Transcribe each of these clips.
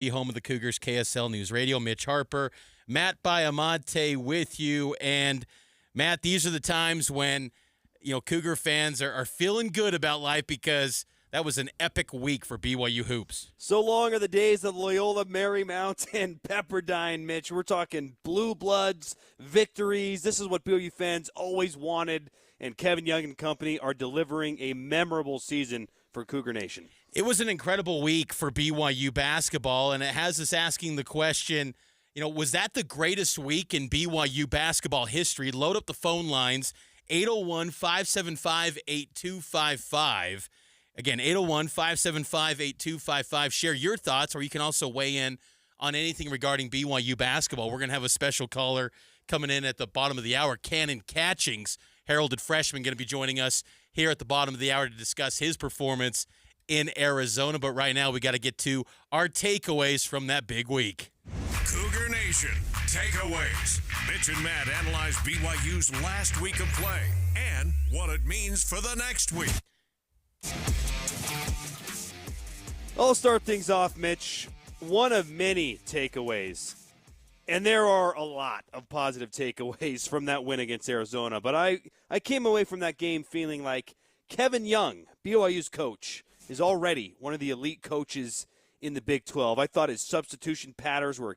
home of the Cougars, KSL News Radio. Mitch Harper, Matt Baiamonte with you. And, Matt, these are the times when, Cougar fans are feeling good about life because that was an epic week for BYU hoops. So long are the days of Loyola Marymount and Pepperdine, Mitch. We're talking blue bloods, victories. This is what BYU fans always wanted, and Kevin Young and company are delivering a memorable season for Cougar Nation. It was an incredible week for BYU basketball, and it has us asking the question, was that the greatest week in BYU basketball history? Load up the phone lines, 801-575-8255. Again, 801-575-8255. Share your thoughts, or you can also weigh in on anything regarding BYU basketball. We're going to have a special caller coming in at the bottom of the hour. Cannon Catchings, heralded freshman, going to be joining us here at the bottom of the hour to discuss his performance in Arizona. But right now, we got to get to our takeaways from that big week. Cougar Nation takeaways. Mitch and Matt analyze BYU's last week of play and what it means for the next week. I'll start things off, Mitch. One of many takeaways, and there are a lot of positive takeaways from that win against Arizona, but I came away from that game feeling like Kevin Young, BYU's coach, is already one of the elite coaches in the Big 12. I thought his substitution patterns were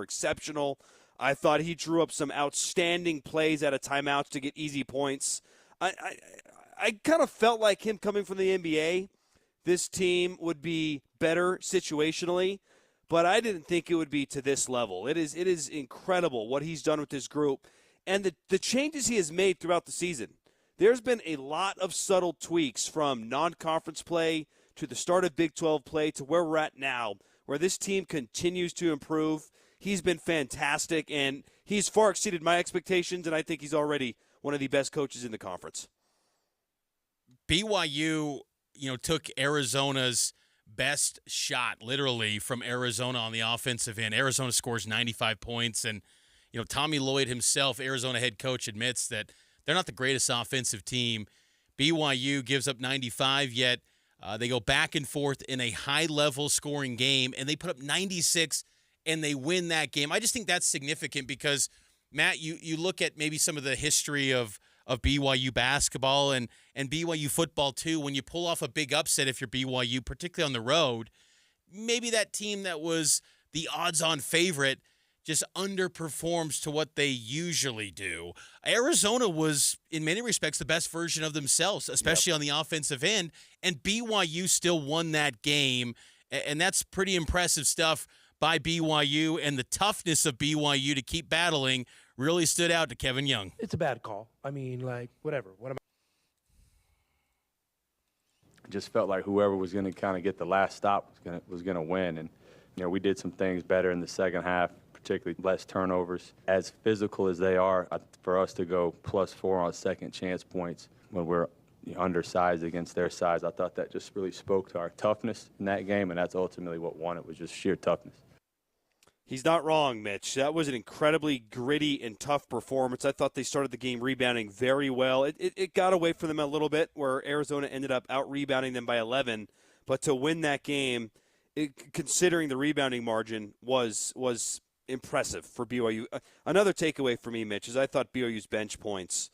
exceptional. I thought he drew up some outstanding plays out of timeouts to get easy points. I kind of felt like him coming from the NBA, this team would be better situationally, but I didn't think it would be to this level. It is incredible what he's done with this group and the changes he has made throughout the season. There's been a lot of subtle tweaks from non-conference play to the start of Big 12 play to where we're at now, where this team continues to improve. He's been fantastic, and he's far exceeded my expectations, and I think he's already one of the best coaches in the conference. BYU, took Arizona's best shot, literally, from Arizona on the offensive end. Arizona scores 95 points, and, Tommy Lloyd himself, Arizona head coach, admits that they're not the greatest offensive team. BYU gives up 95, yet they go back and forth in a high-level scoring game, and they put up 96, and they win that game. I just think that's significant because, Matt, you look at maybe some of the history of BYU basketball and BYU football too. When you pull off a big upset, if you're BYU, particularly on the road, maybe that team that was the odds-on favorite just underperforms to what they usually do. Arizona was, in many respects, the best version of themselves, especially on the offensive end, and BYU still won that game, and that's pretty impressive stuff by BYU, and the toughness of BYU to keep battling really stood out to Kevin Young. It's a bad call. I mean, whatever. It just felt like whoever was going to kind of get the last stop was going to win. And, we did some things better in the second half, particularly less turnovers. As physical as they are, for us to go +4 on second chance points when we're undersized against their size, I thought that just really spoke to our toughness in that game, and that's ultimately what won it, was just sheer toughness. He's not wrong, Mitch. That was an incredibly gritty and tough performance. I thought they started the game rebounding very well. It got away from them a little bit where Arizona ended up out-rebounding them by 11. But to win that game, considering the rebounding margin, was impressive for BYU. Another takeaway for me, Mitch, is I thought BYU's bench points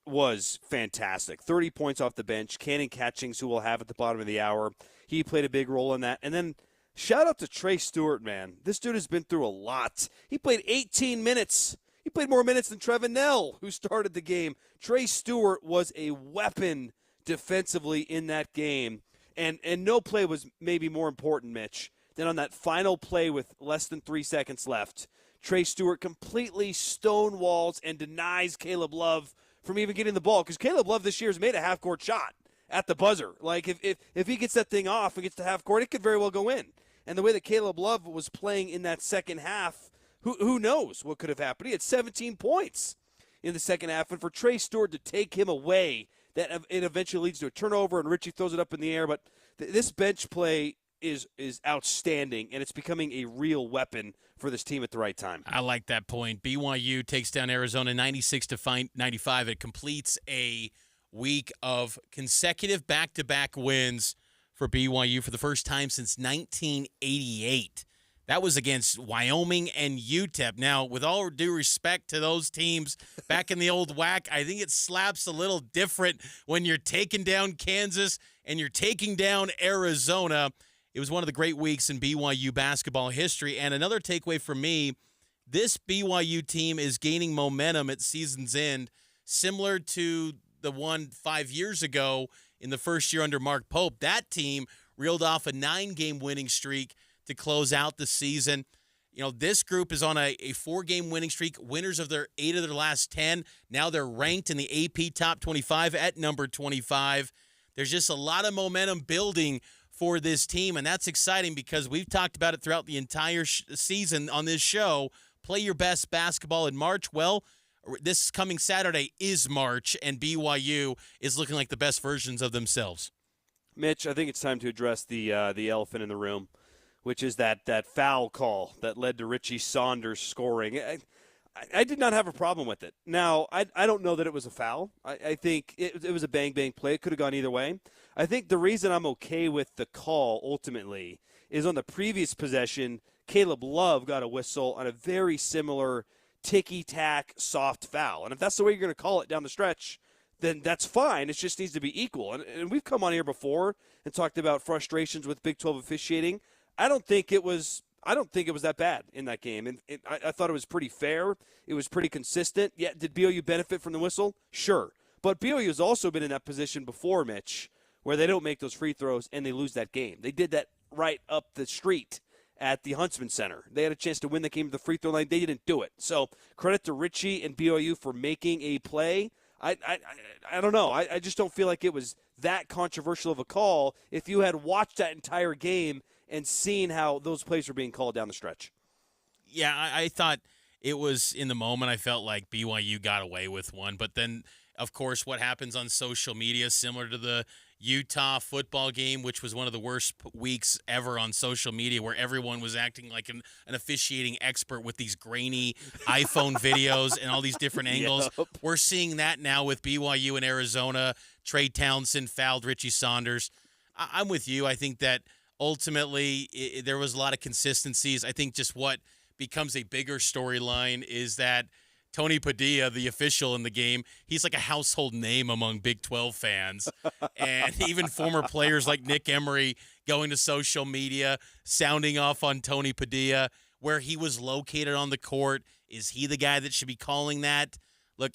was fantastic. 30 points off the bench. Cannon Catchings, who we'll have at the bottom of the hour, he played a big role in that. And then shout out to Trey Stewart, man. This dude has been through a lot. He played 18 minutes. He played more minutes than Trevin Knell, who started the game. Trey Stewart was a weapon defensively in that game. And no play was maybe more important, Mitch, than on that final play with less than 3 seconds left. Trey Stewart completely stonewalls and denies Caleb Love from even getting the ball, because Caleb Love this year has made a half-court shot at the buzzer. Like, if he gets that thing off and gets to half-court, it could very well go in. And the way that Caleb Love was playing in that second half, who knows what could have happened. He had 17 points in the second half, and for Trey Stewart to take him away, that it eventually leads to a turnover, and Richie throws it up in the air. But this bench play is outstanding, and it's becoming a real weapon for this team at the right time. I like that point. BYU takes down Arizona 96-95. It completes a week of consecutive back-to-back wins for for BYU for the first time since 1988. That was against Wyoming and UTEP. Now, with all due respect to those teams back in the old WAC, I think it slaps a little different when you're taking down Kansas and you're taking down Arizona. It was one of the great weeks in BYU basketball history. And another takeaway for me, this BYU team is gaining momentum at season's end, similar to the one 5 years ago in the first year under Mark Pope. That team reeled off a 9-game winning streak to close out the season. You know, this group is on a 4-game winning streak, winners of 8 of their last 10. Now they're ranked in the AP Top 25 at number 25. There's just a lot of momentum building for this team, and that's exciting because we've talked about it throughout the entire season on this show. Play your best basketball in March. Well, this coming Saturday is March, and BYU is looking like the best versions of themselves. Mitch, I think it's time to address the elephant in the room, which is that foul call that led to Richie Saunders scoring. I did not have a problem with it. Now, I don't know that it was a foul. I think it was a bang-bang play. It could have gone either way. I think the reason I'm okay with the call ultimately is on the previous possession, Caleb Love got a whistle on a very similar ticky-tack soft foul. And if that's the way you're going to call it down the stretch, then that's fine. It just needs to be equal. And we've come on here before and talked about frustrations with Big 12 officiating. I don't think it was that bad in that game. And I thought it was pretty fair. It was pretty consistent. Yeah, did BYU benefit from the whistle? Sure. But BYU has also been in that position before, Mitch, where they don't make those free throws and they lose that game. They did that right up the street at the Huntsman Center. They had a chance to win the game at the free throw line. They didn't do it. So credit to Richie and BYU for making a play. I don't know. I just don't feel like it was that controversial of a call if you had watched that entire game and seen how those plays were being called down the stretch. Yeah, I thought it was in the moment. I felt like BYU got away with one. But then, of course, what happens on social media, similar to the Utah football game, which was one of the worst weeks ever on social media, where everyone was acting like an officiating expert with these grainy iPhone videos and all these different angles. Yep. We're seeing that now with BYU and Arizona. Trey Townsend fouled Richie Saunders. I'm with you. I think that ultimately there was a lot of consistencies. I think just what becomes a bigger storyline is that Tony Padilla, the official in the game, he's like a household name among Big 12 fans. And even former players like Nick Emery going to social media, sounding off on Tony Padilla, where he was located on the court. Is he the guy that should be calling that? Look,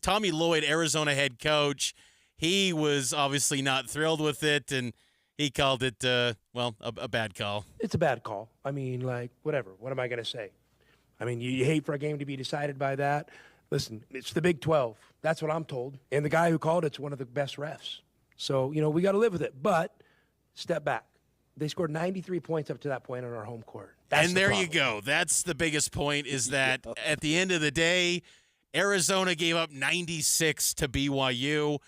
Tommy Lloyd, Arizona head coach, he was obviously not thrilled with it, and he called it, a bad call. It's a bad call. I mean, like, whatever. What am I going to say? I mean, you hate for a game to be decided by that. Listen, it's the Big 12. That's what I'm told. And the guy who called it's one of the best refs. So, we got to live with it. But step back. They scored 93 points up to that point on our home court. And there you go. That's the biggest point is that at the end of the day, Arizona gave up 96 to BYU.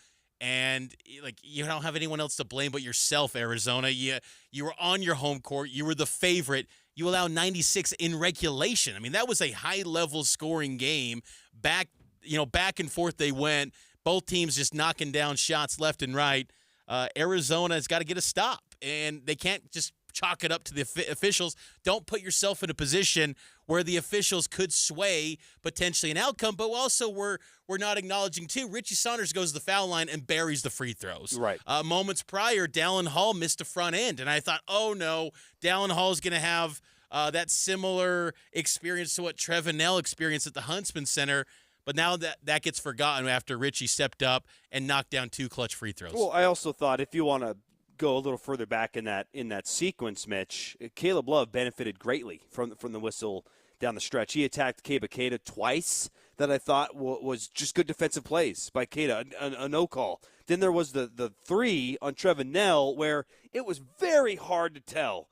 And, you don't have anyone else to blame but yourself, Arizona. You were on your home court. You were the favorite. You allow 96 in regulation. I mean, that was a high-level scoring game. Back and forth they went. Both teams just knocking down shots left and right. Arizona has got to get a stop, and they can't just chalk it up to the officials. Don't put yourself in a position where the officials could sway potentially an outcome, but also we're not acknowledging, too, Richie Saunders goes to the foul line and buries the free throws. Right. Moments prior, Dallin Hall missed a front end, and I thought, oh, no, Dallin Hall is going to have that similar experience to what Trevin Knell experienced at the Huntsman Center, but now that gets forgotten after Richie stepped up and knocked down 2 clutch free throws. Well, I also thought if you want to go a little further back in that sequence, Mitch, Caleb Love benefited greatly from the whistle down the stretch. He attacked Keba Keita twice that I thought was just good defensive plays by Keita, a no call. Then there was the 3 on Trevin Knell where it was very hard to tell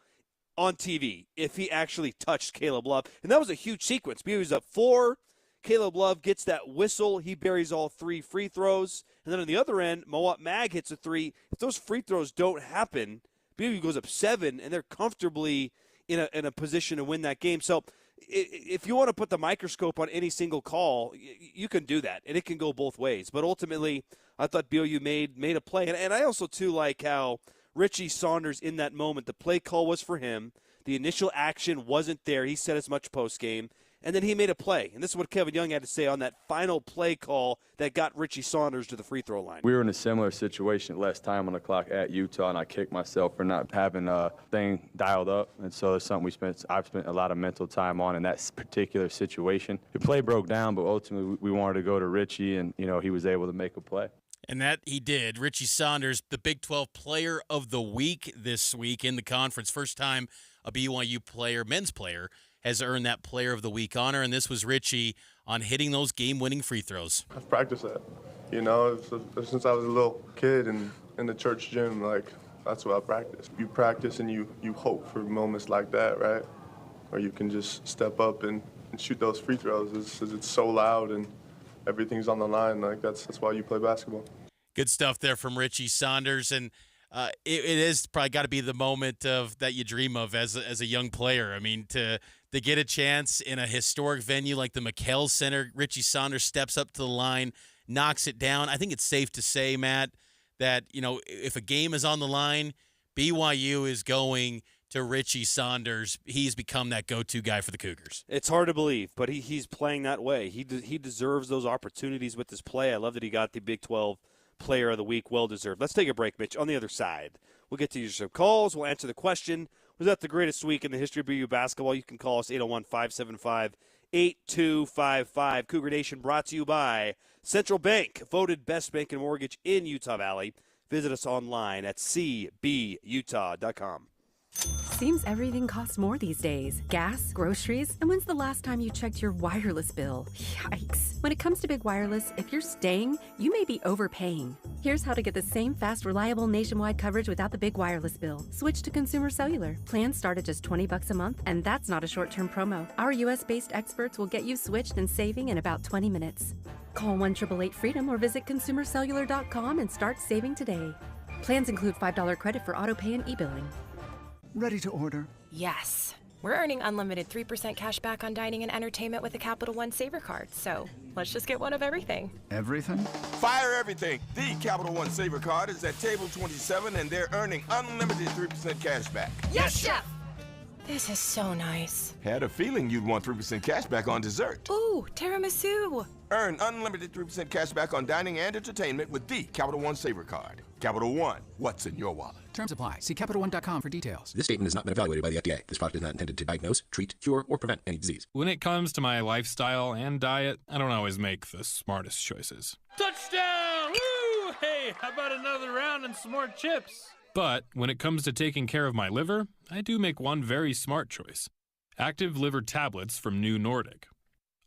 on TV if he actually touched Caleb Love. And that was a huge sequence. He was up 4. Caleb Love gets that whistle. He buries all 3 free throws. And then on the other end, Mawot Mag hits a 3. If those free throws don't happen, BYU goes up 7, and they're comfortably in a position to win that game. So if you want to put the microscope on any single call, you can do that, and it can go both ways. But ultimately, I thought BYU made a play. And I also, too, like how Richie Saunders in that moment. The play call was for him. The initial action wasn't there. He said as much post-game. And then he made a play. And this is what Kevin Young had to say on that final play call that got Richie Saunders to the free throw line. We were in a similar situation, less time on the clock at Utah, and I kicked myself for not having a thing dialed up. And so it's something I've spent a lot of mental time on in that particular situation. The play broke down, but ultimately we wanted to go to Richie, and, he was able to make a play. And that he did. Richie Saunders, the Big 12 Player of the Week this week in the conference. First time a BYU player, men's player, has earned that Player of the Week honor, and this was Richie on hitting those game-winning free throws. I've practiced that, since I was a little kid in the church gym. That's what I practice. You practice and you hope for moments like that, right? Where you can just step up and shoot those free throws. It's so loud and everything's on the line. That's why you play basketball. Good stuff there from Richie Saunders, and it is probably got to be the moment that you dream of as a young player. I mean, to get a chance in a historic venue like the McKell Center, Richie Saunders steps up to the line, knocks it down. I think it's safe to say, Matt, that if a game is on the line, BYU is going to Richie Saunders. He's become that go-to guy for the Cougars. It's hard to believe, but he's playing that way. He deserves those opportunities with his play. I love that he got the Big 12 Player of the Week, well-deserved. Let's take a break, Mitch. On the other side, we'll get to some calls. We'll answer the question, was that the greatest week in the history of BYU basketball? You can call us 801-575-8255. Cougar Nation brought to you by Central Bank, voted best bank and mortgage in Utah Valley. Visit us online at cbutah.com. Seems everything costs more these days. Gas, groceries, and when's the last time you checked your wireless bill? Yikes. When it comes to Big Wireless, if you're staying, you may be overpaying. Here's how to get the same fast, reliable nationwide coverage without the big wireless bill. Switch to Consumer Cellular. Plans start at just $20 a month, and that's not a short-term promo. Our U.S.-based experts will get you switched and saving in about 20 minutes. Call 1-888-FREEDOM or visit consumercellular.com and start saving today. Plans include $5 credit for auto pay and e-billing. Ready to order? Yes. We're earning unlimited 3% cash back on dining and entertainment with the Capital One Saver Card, so let's just get one of everything. Everything? Fire everything! The Capital One Saver Card is at table 27, and they're earning unlimited 3% cash back. Yes, Chef! This is so nice. Had a feeling you'd want 3% cash back on dessert. Ooh, tiramisu! Earn unlimited 3% cash back on dining and entertainment with the Capital One Saver Card. Capital One, what's in your wallet? Terms apply. See CapitalOne.com for details. This statement has not been evaluated by the FDA. This product is not intended to diagnose, treat, cure, or prevent any disease. When it comes to my lifestyle and diet, I don't always make the smartest choices. Touchdown! Woo! Hey, how about another round and some more chips? But when it comes to taking care of my liver, I do make one very smart choice. Active Liver Tablets from New Nordic.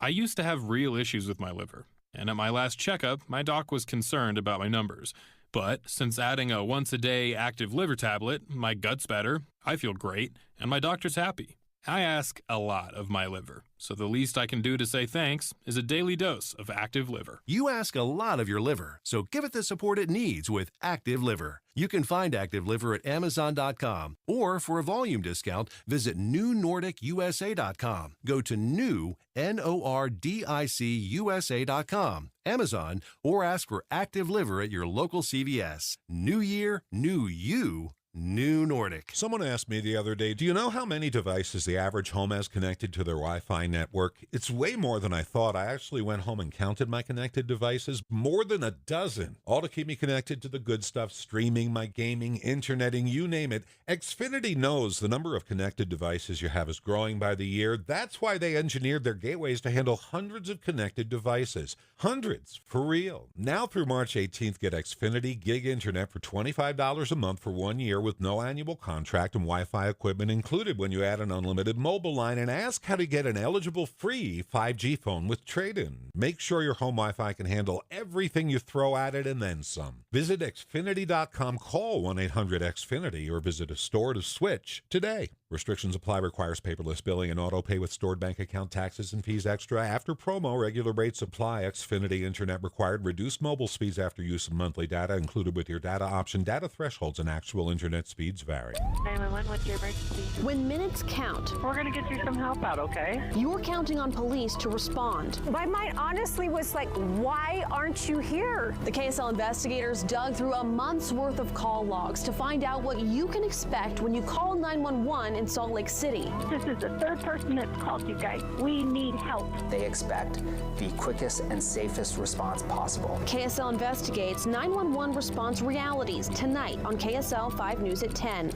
I used to have real issues with my liver, and at my last checkup, my doc was concerned about my numbers. But since adding a once-a-day Active Liver tablet, my gut's better, I feel great, and my doctor's happy. I ask a lot of my liver, so the least I can do to say thanks is a daily dose of Active Liver. You ask a lot of your liver, so give it the support it needs with Active Liver. You can find Active Liver at Amazon.com, or for a volume discount, visit NewNordicUSA.com. Go to new, NORDICUSA.com, Amazon, or ask for Active Liver at your local CVS. New year, new you. New Nordic. Someone asked me the other day, do you know how many devices the average home has connected to their Wi-Fi network? It's way more than I thought. I actually went home and counted my connected devices, more than a dozen, all to keep me connected to the good stuff, streaming, my gaming, interneting, you name it. Xfinity knows the number of connected devices you have is growing by the year. That's why they engineered their gateways to handle hundreds of connected devices. Hundreds, for real. Now through March 18th, get Xfinity Gig Internet for $25 a month for 1 year with no annual contract and Wi-Fi equipment included when you add an unlimited mobile line, and ask how to get an eligible free 5G phone with trade-in. Make sure your home Wi-Fi can handle everything you throw at it and then some. Visit Xfinity.com, call 1-800-XFINITY, or visit a store to switch today. Restrictions apply. Requires paperless billing and auto pay with stored bank account, taxes and fees extra. After promo, regular rates apply. Xfinity Internet required. Reduced mobile speeds after use of monthly data included with your data option. Data thresholds and actual Internet speeds vary. 911, what's your emergency? When minutes count, we're going to get you some help out, okay? You're counting on police to respond. My mind honestly was like, why aren't you here? The KSL investigators dug through a month's worth of call logs to find out what you can expect when you call 911 in Salt Lake City. This is the third person that's called you guys. We need help. They expect the quickest and safest response possible. KSL investigates 911 response realities tonight on KSL 5 News at 10.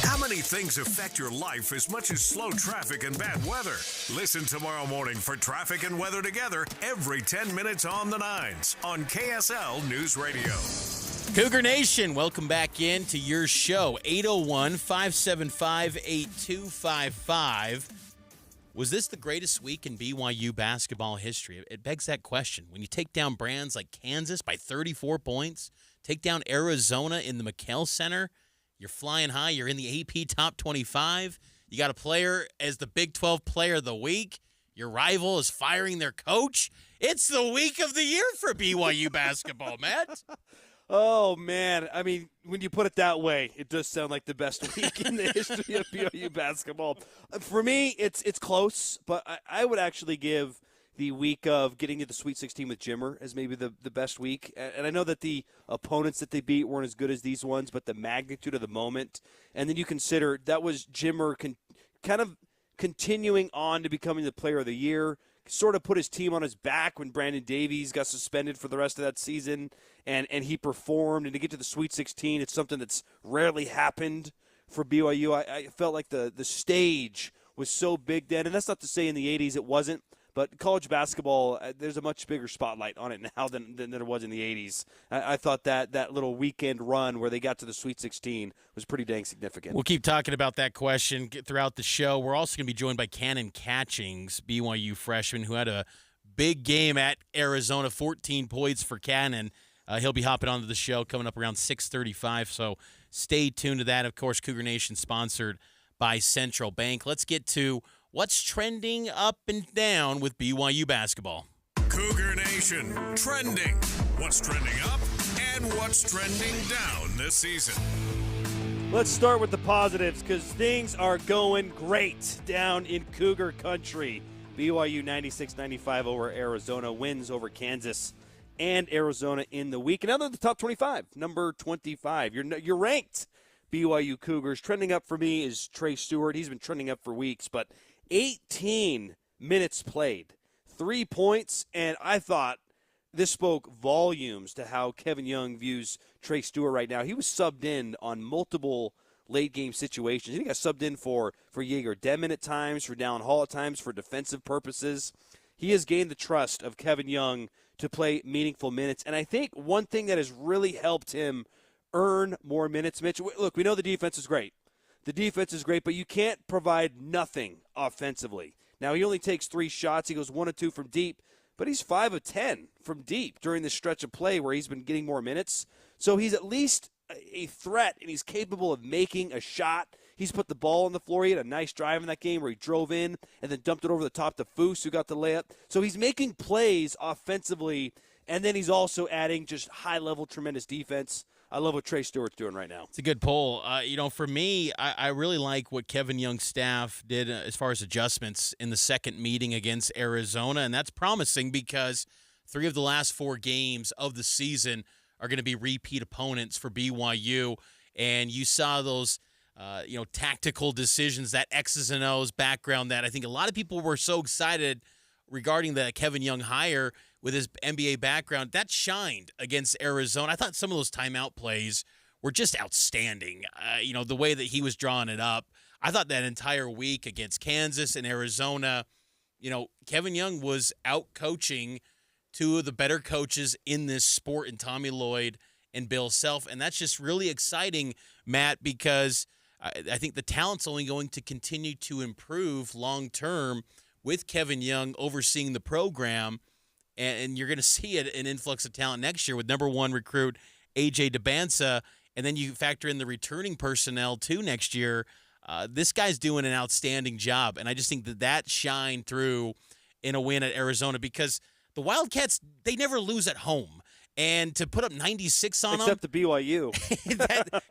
How many things affect your life as much as slow traffic and bad weather? Listen tomorrow morning for Traffic and Weather Together every 10 minutes on the 9s on KSL News Radio. Cougar Nation, welcome back in to your show. 801-575-8255. Was this the greatest week in BYU basketball history? It begs that question. When you take down brands like Kansas by 34 points, take down Arizona in the McKell Center, you're flying high, you're in the AP Top 25, you got a player as the Big 12 Player of the Week, your rival is firing their coach. It's the week of the year for BYU basketball, Matt. Oh, man. I mean, when you put it that way, it does sound like the best week in the history of BYU basketball. For me, it's close, but I would actually give the week of getting to the Sweet 16 with Jimmer as maybe the best week. And I know that the opponents that they beat weren't as good as these ones, but the magnitude of the moment. And then you consider that was Jimmer kind of continuing on to becoming the player of the year, sort of put his team on his back when Brandon Davies got suspended for the rest of that season, and he performed. And to get to the Sweet 16, it's something that's rarely happened for BYU. I felt like the stage was so big then, and that's not to say in the 80s it wasn't, but college basketball, there's a much bigger spotlight on it now than there was in the 80s. I thought that little weekend run where they got to the Sweet 16 was pretty dang significant. We'll keep talking about that question throughout the show. We're also going to be joined by Cannon Catchings, BYU freshman, who had a big game at Arizona, 14 points for Cannon. He'll be hopping onto the show coming up around 6:35, so stay tuned to that. Of course, Cougar Nation sponsored by Central Bank. Let's get to what's trending up and down with BYU basketball. Cougar Nation, trending. What's trending up and what's trending down this season? Let's start with the positives because things are going great down in Cougar country. BYU 96-95 over Arizona, wins over Kansas and Arizona in the week. And now they're the top 25, number 25. You're ranked. BYU Cougars. Trending up for me is Trey Stewart. He's been trending up for weeks, but 18 minutes played, 3 points, and I thought this spoke volumes to how Kevin Young views Trey Stewart right now. He was subbed in on multiple late-game situations. He got subbed in for Jaeger Demmin at times, for Dallin Hall at times, for defensive purposes. He has gained the trust of Kevin Young to play meaningful minutes, and I think one thing that has really helped him earn more minutes, Mitch, look, we know the defense is great. The defense is great, but you can't provide nothing offensively. Now, he only takes 3 shots. He goes 1 of 2 from deep, but he's 5 of 10 from deep during this stretch of play where he's been getting more minutes. So he's at least a threat, and he's capable of making a shot. He's put the ball on the floor. He had a nice drive in that game where he drove in and then dumped it over the top to Foose, who got the layup. So he's making plays offensively, and then he's also adding just high-level, tremendous defense. I love what Trey Stewart's doing right now. It's a good poll. For me, I really like what Kevin Young's staff did as far as adjustments in the second meeting against Arizona, and that's promising because 3 of the last 4 games of the season are going to be repeat opponents for BYU, and you saw those tactical decisions, that X's and O's background that I think a lot of people were so excited regarding the Kevin Young hire with his NBA background, that shined against Arizona. I thought some of those timeout plays were just outstanding. The way that he was drawing it up. I thought that entire week against Kansas and Arizona, Kevin Young was out coaching 2 of the better coaches in this sport in Tommy Lloyd and Bill Self. And that's just really exciting, Matt, because I think the talent's only going to continue to improve long-term with Kevin Young overseeing the program. And you're going to see an influx of talent next year with number 1 recruit A.J. DeBansa, and then you factor in the returning personnel too next year. This guy's doing an outstanding job, and I just think that shined through in a win at Arizona because the Wildcats, they never lose at home. And to put up 96 on Except the BYU.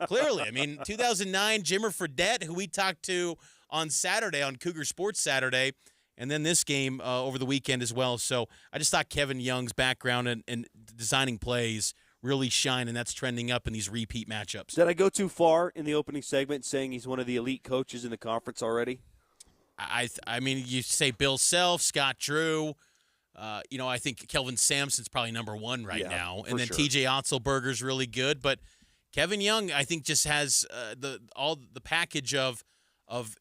Clearly. I mean, 2009, Jimmer Fredette, who we talked to on Saturday, on Cougar Sports Saturday, and then this game over the weekend as well. So I just thought Kevin Young's background and designing plays really shine, and that's trending up in these repeat matchups. Did I go too far in the opening segment saying he's one of the elite coaches in the conference already? I mean, you say Bill Self, Scott Drew. I think Kelvin Sampson's probably number one right now. And then sure. TJ Otzelberger's really good. But Kevin Young, I think, just has all the package of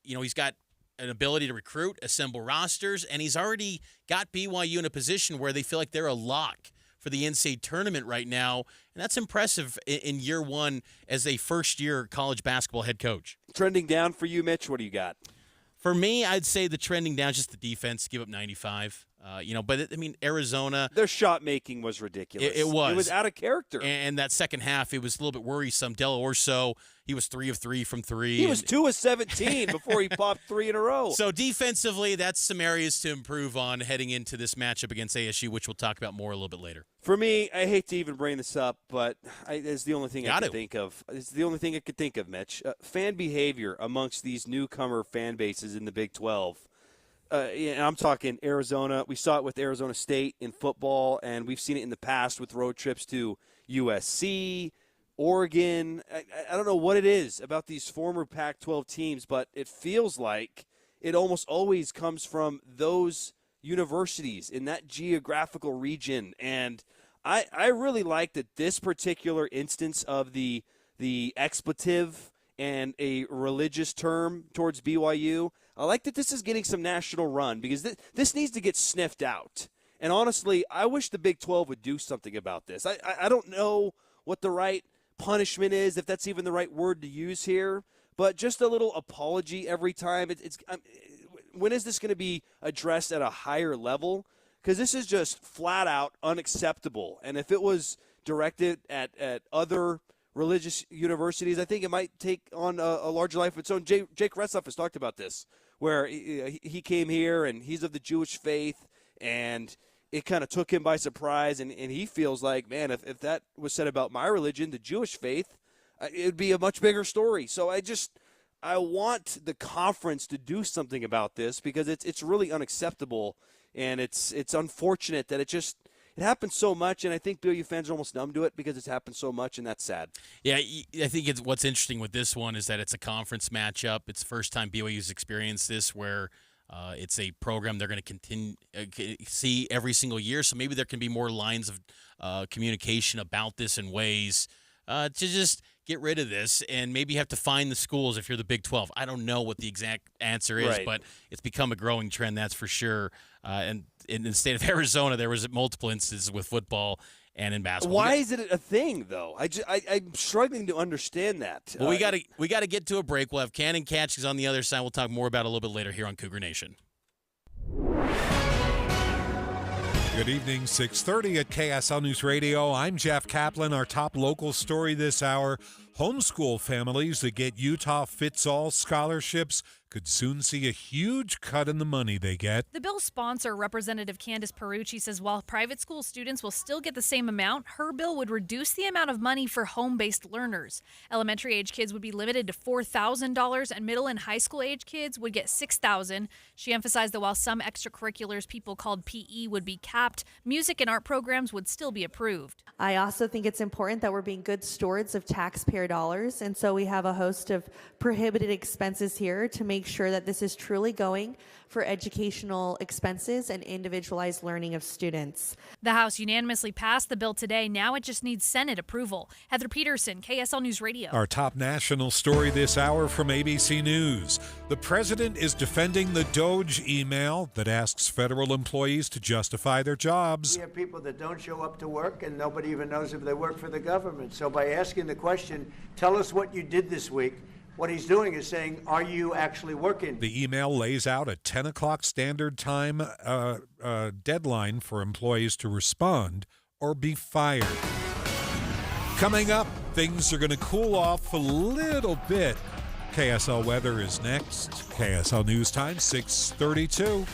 he's got an ability to recruit, assemble rosters, and he's already got BYU in a position where they feel like they're a lock for the NCAA tournament right now. And that's impressive in year one as a first-year college basketball head coach. Trending down for you, Mitch, what do you got? For me, I'd say the trending down is just the defense, give up 95. Arizona. Their shot making was ridiculous. It was. It was out of character. And that second half, it was a little bit worrisome. Del Orso, he was 3 of 3 from 3. He was 2 of 17 before he popped 3 in a row. So defensively, that's some areas to improve on heading into this matchup against ASU, which we'll talk about more a little bit later. For me, I hate to even bring this up, but it's the only thing I could think of. It's the only thing I could think of, Mitch. Fan behavior amongst these newcomer fan bases in the Big 12. And I'm talking Arizona. We saw it with Arizona State in football, and we've seen it in the past with road trips to USC, Oregon. I don't know what it is about these former Pac-12 teams, but it feels like it almost always comes from those universities in that geographical region. And I really like that this particular instance of the expletive and a religious term towards BYU, I like that this is getting some national run because this needs to get sniffed out. And honestly, I wish the Big 12 would do something about this. I don't know what the right punishment is, if that's even the right word to use here, but just a little apology every time. When is this going to be addressed at a higher level? Because this is just flat out unacceptable. And if it was directed at other religious universities, I think it might take on a larger life of its own. Jake Retzlaff has talked about this, where he came here and he's of the Jewish faith, and it kind of took him by surprise, and he feels like, man, if that was said about my religion, the Jewish faith, it would be a much bigger story. So I want the conference to do something about this because it's really unacceptable, and it's unfortunate that it happens so much, and I think BYU fans are almost numb to it because it's happened so much, and that's sad. Yeah, I think what's interesting with this one is that it's a conference matchup. It's the first time BYU's experienced this where it's a program they're going to continue see every single year, so maybe there can be more lines of communication about this in ways to just get rid of this, and maybe you have to find the schools if you're the Big 12. I don't know what the exact answer is, right, but it's become a growing trend, that's for sure. And in the state of Arizona, there was multiple instances with football and in basketball. Why is it a thing, though? I'm struggling to understand that. Well, we got to get to a break. We'll have Cannon Catchings on the other side. We'll talk more about it a little bit later here on Cougar Nation. Good evening, 6:30 at KSL News Radio. I'm Jeff Kaplan. Our top local story this hour, homeschool families that get Utah Fits-All scholarships could soon see a huge cut in the money they get. The bill's sponsor, Representative Candace Perucci, says while private school students will still get the same amount, her bill would reduce the amount of money for home-based learners. Elementary-age kids would be limited to $4,000, and middle and high school-age kids would get $6,000. She emphasized that while some extracurriculars people called PE would be capped, music and art programs would still be approved. I also think it's important that we're being good stewards of taxpayer dollars, and so we have a host of prohibited expenses here to make sure that this is truly going for educational expenses and individualized learning of students. The House unanimously passed the bill today. Now it just needs Senate approval. Heather Peterson, KSL News Radio. Our top national story this hour from ABC News. The president is defending the DOJ email that asks federal employees to justify their jobs. We have people that don't show up to work, and nobody even knows if they work for the government. So by asking the question, tell us what you did this week, what he's doing is saying, are you actually working? The email lays out a 10 o'clock standard time deadline for employees to respond or be fired. Coming up, things are going to cool off a little bit KSL weather is next. KSL News Time, 6:32.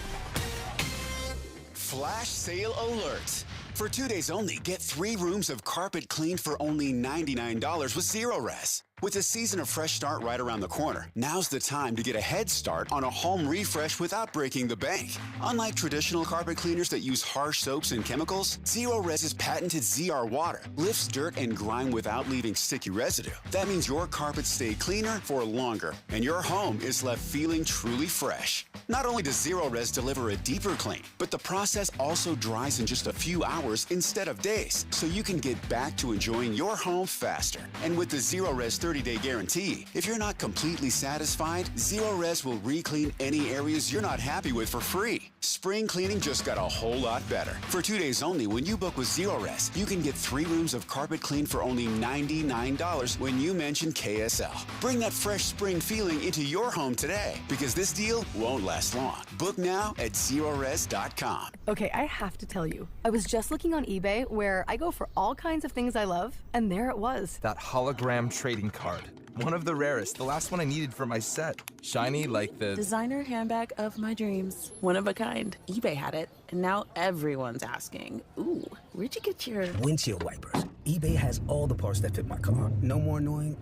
Flash sale alert. For 2 days only, get 3 rooms of carpet cleaned for only $99 with Zero Res. With the season of fresh start right around the corner, now's the time to get a head start on a home refresh without breaking the bank. Unlike traditional carpet cleaners that use harsh soaps and chemicals, Zero Res's patented ZR water lifts dirt and grime without leaving sticky residue. That means your carpets stay cleaner for longer, and your home is left feeling truly fresh. Not only does Zero Res deliver a deeper clean, but the process also dries in just a few hours instead of days, so you can get back to enjoying your home faster. And with the Zero Res 30-day guarantee, if you're not completely satisfied, Zero Res will re-clean any areas you're not happy with for free. Spring cleaning just got a whole lot better. For 2 days only, when you book with Zero Res, you can get 3 rooms of carpet cleaned for only $99 when you mention KSL. Bring that fresh spring feeling into your home today, because this deal won't last long. Book now at ZeroRes.com. Okay, I have to tell you, I was just looking on eBay where I go for all kinds of things I love, and there it was. That hologram trading card. One of the rarest, the last one I needed for my set. Shiny like the designer handbag of my dreams. One of a kind. eBay had it, and now everyone's asking, ooh, where'd you get your windshield wipers? eBay has all the parts that fit my car. No more annoying,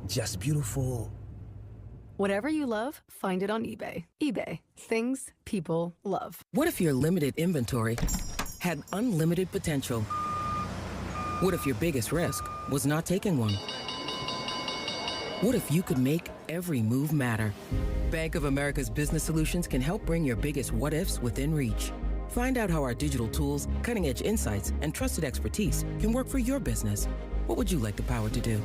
just beautiful. Whatever you love, find it on eBay. eBay, things people love. What if your limited inventory had unlimited potential? What if your biggest risk was not taking one? What if you could make every move matter? Bank of America's business solutions can help bring your biggest what-ifs within reach. Find out how our digital tools, cutting-edge insights, and trusted expertise can work for your business. What would you like the power to do?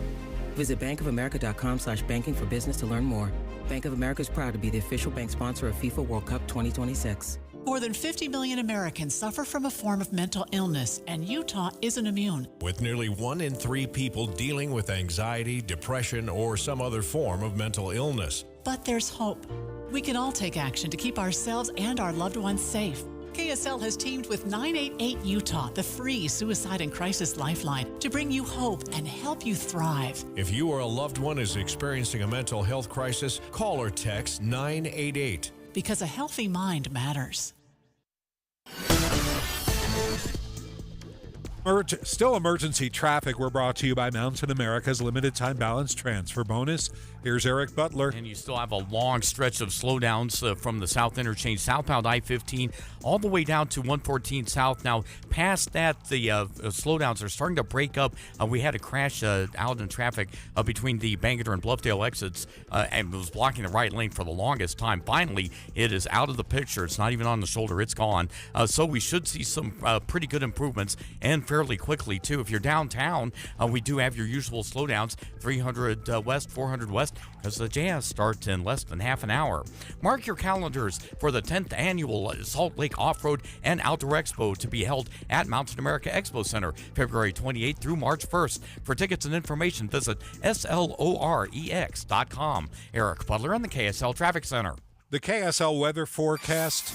Visit bankofamerica.com/banking for business to learn more. Bank of America is proud to be the official bank sponsor of FIFA World Cup 2026. More than 50 million Americans suffer from a form of mental illness, and Utah isn't immune. With nearly 1 in 3 people dealing with anxiety, depression, or some other form of mental illness. But there's hope. We can all take action to keep ourselves and our loved ones safe. KSL has teamed with 988 Utah, the free suicide and crisis lifeline, to bring you hope and help you thrive. If you or a loved one is experiencing a mental health crisis, call or text 988. Because a healthy mind matters. Still emergency traffic. We're brought to you by Mountain America's limited time balance transfer bonus. Here's Eric Butler. And you still have a long stretch of slowdowns from the South Interchange, southbound I-15, all the way down to 114 South. Now, past that, the slowdowns are starting to break up. We had a crash out in traffic between the Bangerter and Bluffdale exits, and it was blocking the right lane for the longest time. Finally, it is out of the picture. It's not even on the shoulder. It's gone. So we should see some pretty good improvements, and fairly quickly, too. If you're downtown, we do have your usual slowdowns, 300 west, 400 west, because the jazz starts in less than half an hour. Mark your calendars for the 10th annual Salt Lake Off-Road and Outdoor Expo to be held at Mountain America Expo Center, February 28th through March 1st. For tickets and information, visit slorex.com. Eric Butler in the KSL Traffic Center. The KSL weather forecast.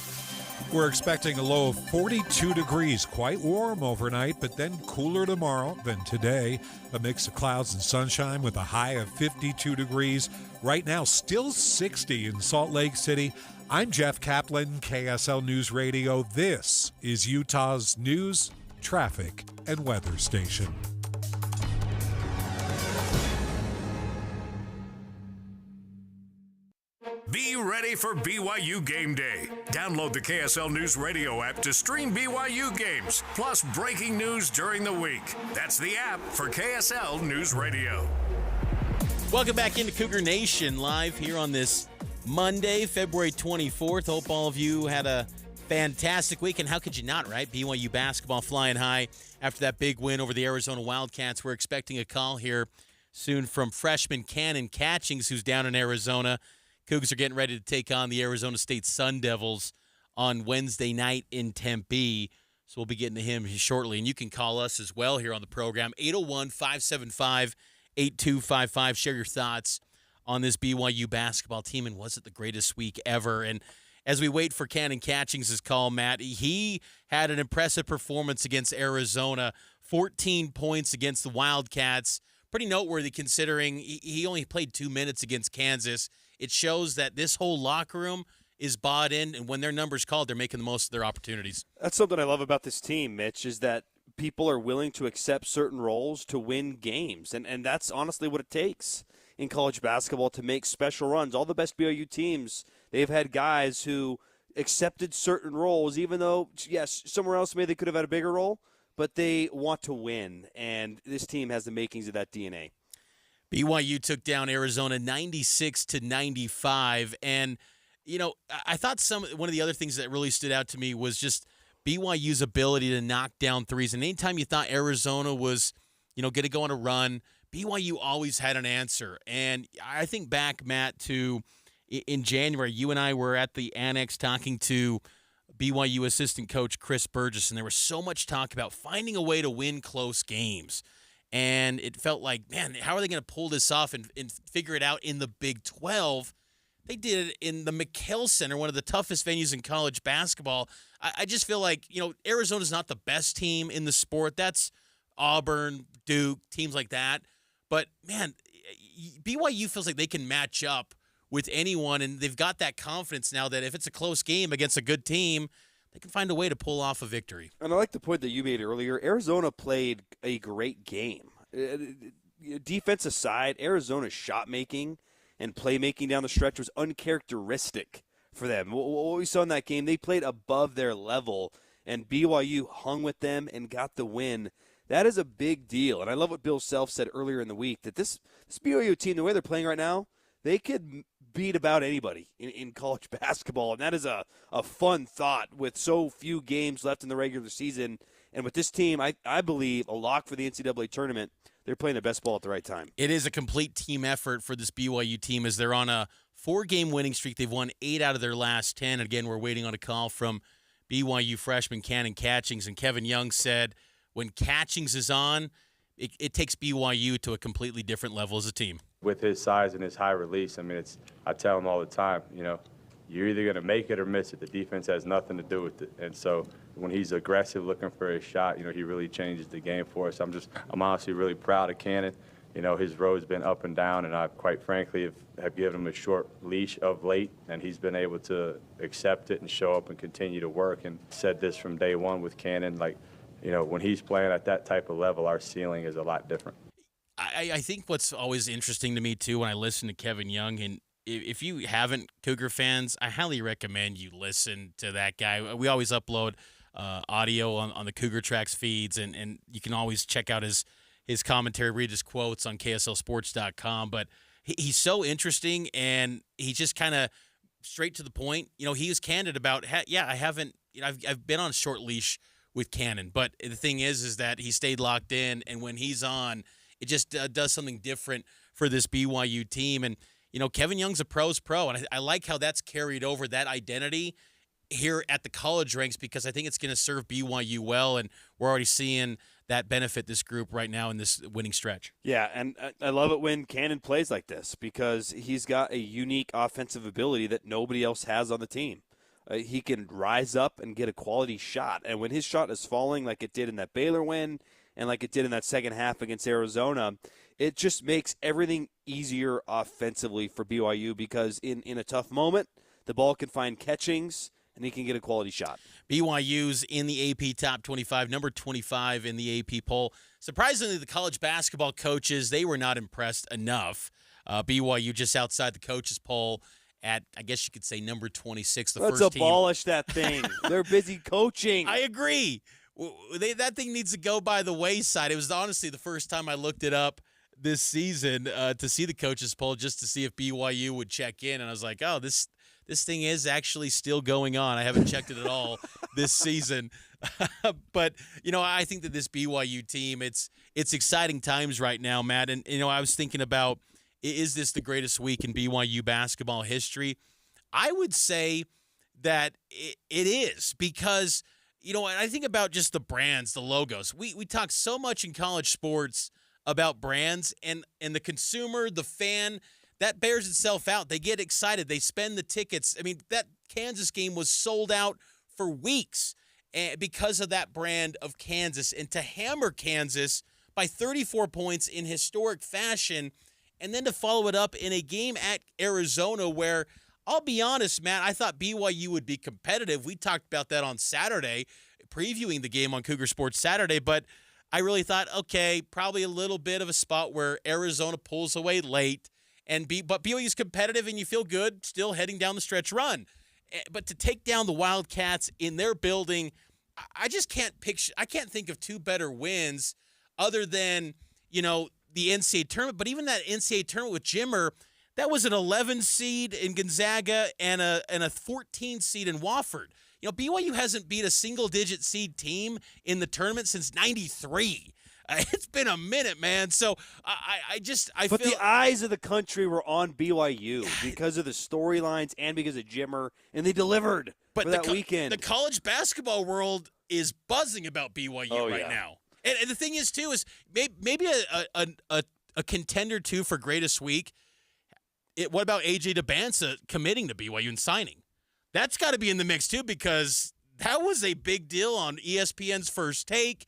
We're expecting a low of 42 degrees, quite warm overnight, but then cooler tomorrow than today. A mix of clouds and sunshine with a high of 52 degrees. Right now, still 60 in Salt Lake City. I'm Jeff Kaplan, KSL News Radio. This is Utah's news, traffic, and weather station. Be ready for BYU Game Day. Download the KSL News Radio app to stream BYU games, plus breaking news during the week. That's the app for KSL News Radio. Welcome back into Cougar Nation, live here on this Monday, February 24th. Hope all of you had a fantastic week, and how could you not, right? BYU basketball flying high after that big win over the Arizona Wildcats. We're expecting a call here soon from freshman Cannon Catchings, who's down in Arizona. Cougars are getting ready to take on the Arizona State Sun Devils on Wednesday night in Tempe. So we'll be getting to him shortly. And you can call us as well here on the program, 801-575-8255. Share your thoughts on this BYU basketball team, and was it the greatest week ever? And as we wait for Cannon Catchings' call, Matt, he had an impressive performance against Arizona, 14 points against the Wildcats. pretty noteworthy considering he only played 2 minutes against Kansas. It shows that this whole locker room is bought in, and when their number's called, they're making the most of their opportunities. That's something I love about this team, Mitch, is that people are willing to accept certain roles to win games, and that's honestly what it takes in college basketball to make special runs. All the best BYU teams, they've had guys who accepted certain roles, even though, yes, somewhere else maybe they could have had a bigger role, but they want to win, and this team has the makings of that DNA. BYU took down Arizona 96-95, and I thought one of the other things that really stood out to me was just BYU's ability to knock down threes. And anytime you thought Arizona was, going to go on a run, BYU always had an answer. And I think back, Matt, to in January, you and I were at the Annex talking to BYU assistant coach Chris Burgess, and there was so much talk about finding a way to win close games. And it felt like, man, how are they going to pull this off and figure it out in the Big 12? They did it in the McKell Center, one of the toughest venues in college basketball. I just feel like, Arizona's not the best team in the sport. That's Auburn, Duke, teams like that. But, man, BYU feels like they can match up with anyone, and they've got that confidence now that if it's a close game against a good team, they can find a way to pull off a victory. And I like the point that you made earlier. Arizona played a great game. Defense aside, Arizona's shot making and playmaking down the stretch was uncharacteristic for them. What we saw in that game, they played above their level, and BYU hung with them and got the win. That is a big deal. And I love what Bill Self said earlier in the week, that this BYU team, the way they're playing right now, they could beat about anybody in college basketball. And that is a fun thought with so few games left in the regular season. And with this team, I believe a lock for the NCAA tournament. They're playing their best ball at the right time. It is a complete team effort for this BYU team as they're on a 4-game winning streak. They've won 8 out of their last 10. Again, we're waiting on a call from BYU freshman Cannon Catchings. And Kevin Young said when Catchings is on, it takes BYU to a completely different level as a team. With his size and his high release, I tell him all the time, you're either going to make it or miss it. The defense has nothing to do with it. And so when he's aggressive looking for his shot, he really changes the game for us. I'm honestly really proud of Cannon. His road's been up and down, and I quite frankly have given him a short leash of late, and he's been able to accept it and show up and continue to work. And said this from day one with Cannon, when he's playing at that type of level, our ceiling is a lot different. I think what's always interesting to me, too, when I listen to Kevin Young, and if you haven't, Cougar fans, I highly recommend you listen to that guy. We always upload audio on the Cougar Tracks feeds, and you can always check out his commentary, read his quotes on KSLSports.com. But he's so interesting, and he's just kind of straight to the point. He was candid about, I haven't, I've been on a short leash with Cannon, but the thing is that he stayed locked in, and when he's on, it just does something different for this BYU team. And, Kevin Young's a pro's pro, and I like how that's carried over, that identity here at the college ranks, because I think it's going to serve BYU well, and we're already seeing that benefit this group right now in this winning stretch. Yeah, and I love it when Cannon plays like this because he's got a unique offensive ability that nobody else has on the team. He can rise up and get a quality shot, and when his shot is falling like it did in that Baylor win and like it did in that second half against Arizona, it just makes everything easier offensively for BYU because in a tough moment, the ball can find Catchings, and he can get a quality shot. BYU's in the AP Top 25, number 25 in the AP poll. Surprisingly, the college basketball coaches, they were not impressed enough. BYU just outside the coaches poll at, I guess you could say, number 26, Let's first team. abolish that thing. They're busy coaching. I agree. That thing needs to go by the wayside. It was honestly the first time I looked it up this season to see the coaches poll, just to see if BYU would check in. And I was like, oh, this thing is actually still going on. I haven't checked it at all this season. But, I think that this BYU team, it's exciting times right now, Matt. And, I was thinking about, is this the greatest week in BYU basketball history? I would say that it is because, I think about just the brands, the logos. We talk so much in college sports about brands and the consumer, the fan, that bears itself out. They get excited. They spend the tickets. I mean, that Kansas game was sold out for weeks because of that brand of Kansas. And to hammer Kansas by 34 points in historic fashion, and then to follow it up in a game at Arizona where, I'll be honest, Matt, I thought BYU would be competitive. We talked about that on Saturday, previewing the game on Cougar Sports Saturday, but I really thought, okay, probably a little bit of a spot where Arizona pulls away late, but BYU's competitive and you feel good still heading down the stretch run. But to take down the Wildcats in their building, I just can't picture. I can't think of two better wins other than, the NCAA tournament. But even that NCAA tournament with Jimmer, that was an 11 seed in Gonzaga and a 14 seed in Wofford. BYU hasn't beat a single-digit seed team in the tournament since '93. It's been a minute, man. So I But feel the eyes of the country were on BYU because of the storylines and because of Jimmer, and they delivered for that weekend. The college basketball world is buzzing about BYU right now. And the thing is, too, is maybe a contender, too, for greatest week. What about A.J. DeBansa committing to BYU and signing? That's got to be in the mix, too, because that was a big deal on ESPN's First Take.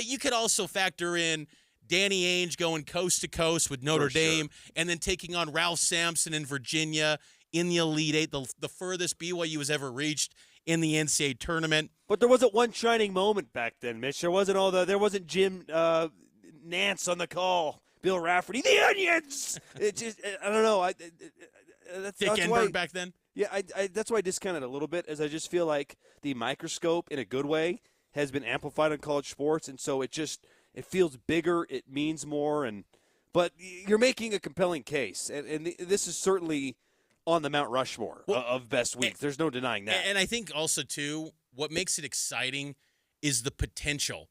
You could also factor in Danny Ainge going coast to coast with Notre Dame and then taking on Ralph Sampson in Virginia in the Elite Eight, the furthest BYU has ever reached in the NCAA tournament. But there wasn't one shining moment back then, Mitch. There wasn't Jim Nance on the call, Bill Rafferty, the Onions. It's just, I don't know. Dick Enberg back then? Yeah, that's why I discounted it a little bit, as I just feel like the microscope, in a good way, has been amplified on college sports, and so it feels bigger, it means more, but you're making a compelling case, and this is certainly on the Mount Rushmore of best weeks. There's no denying that. And I think also, too, what makes it exciting is the potential.